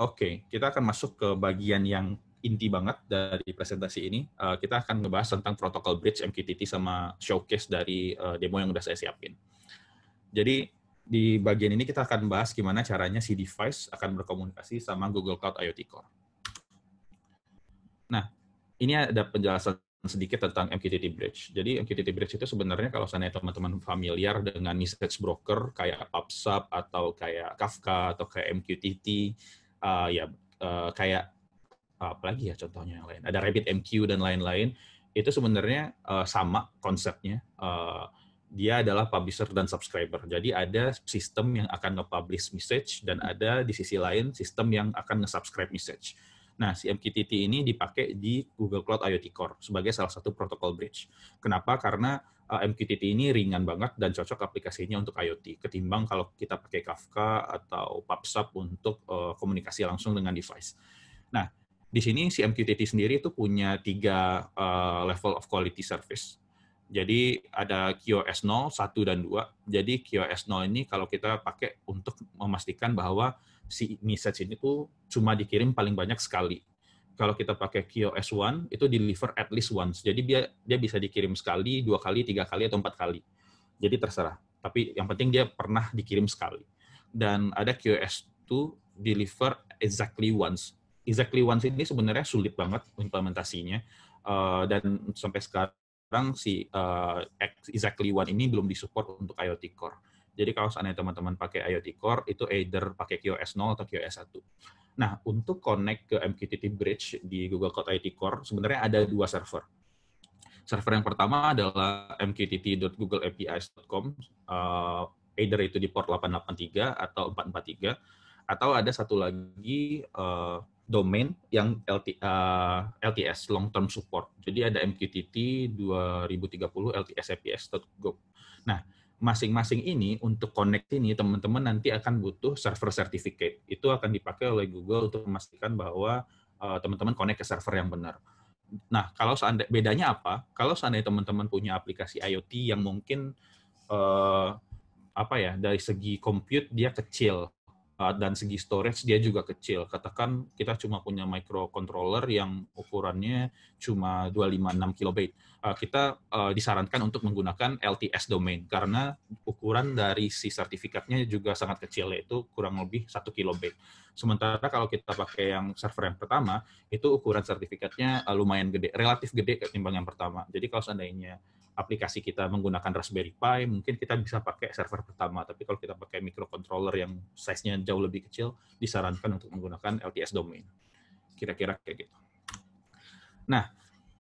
Oke, kita akan masuk ke bagian yang inti banget dari presentasi ini. Kita akan ngebahas tentang protokol bridge MQTT sama showcase dari demo yang udah saya siapin. Jadi di bagian ini kita akan bahas gimana caranya si device akan berkomunikasi sama Google Cloud IoT Core. Nah, ini ada penjelasan sedikit tentang MQTT Bridge. Jadi MQTT Bridge itu sebenarnya kalau seandainya teman-teman familiar dengan message broker kayak PubSub atau kayak Kafka atau kayak MQTT, kayak apalagi ya contohnya yang lain, ada RabbitMQ dan lain-lain, itu sebenarnya sama konsepnya. Dia adalah publisher dan subscriber. Jadi ada sistem yang akan nge-publish message dan ada di sisi lain sistem yang akan nge-subscribe message. Nah, si MQTT ini dipakai di Google Cloud IoT Core sebagai salah satu protokol bridge. Kenapa? Karena MQTT ini ringan banget dan cocok aplikasinya untuk IoT, ketimbang kalau kita pakai Kafka atau PubSub untuk komunikasi langsung dengan device. Nah, di sini si MQTT sendiri itu punya 3 level of quality service. Jadi ada QoS 0, 1, dan 2. Jadi QoS 0 ini kalau kita pakai untuk memastikan bahwa si message ini tuh cuma dikirim paling banyak sekali. Kalau kita pakai QoS 1, itu deliver at least once. Jadi dia bisa dikirim sekali, 2 kali, 3 kali, atau 4 kali. Jadi terserah. Tapi yang penting dia pernah dikirim sekali. Dan ada QoS 2, deliver exactly once. Exactly once ini sebenarnya sulit banget implementasinya. Dan sampai sekarang si exactly one ini belum disupport untuk IoT Core. Jadi kalau seandainya teman-teman pakai IoT Core, itu either pakai QoS 0 atau QoS 1. Nah, untuk connect ke MQTT Bridge di Google Cloud IoT Core, sebenarnya ada 2 server. Server yang pertama adalah mqtt.googleapis.com, either itu di port 883 atau 443, atau ada satu lagi domain yang LTS, long term support. Jadi ada MQTT 2030 ltsaps.go. Nah, masing-masing ini untuk connect ini teman-teman nanti akan butuh server certificate. Itu akan dipakai oleh Google untuk memastikan bahwa teman-teman connect ke server yang benar. Nah, kalau seandainya bedanya apa? Kalau seandainya teman-teman punya aplikasi IoT yang mungkin dari segi compute dia kecil, dan segi storage dia juga kecil. Katakan kita cuma punya microcontroller yang ukurannya cuma 256 kilobyte. Kita disarankan untuk menggunakan LTS domain karena ukuran dari si sertifikatnya juga sangat kecil, yaitu kurang lebih 1 kilobyte. Sementara kalau kita pakai yang server yang pertama, itu ukuran sertifikatnya lumayan gede, relatif gede ketimbang yang pertama. Jadi kalau seandainya aplikasi kita menggunakan Raspberry Pi, mungkin kita bisa pakai server pertama. Tapi kalau kita pakai microcontroller yang size-nya jauh lebih kecil, disarankan untuk menggunakan LTS domain. Kira-kira kayak gitu. Nah,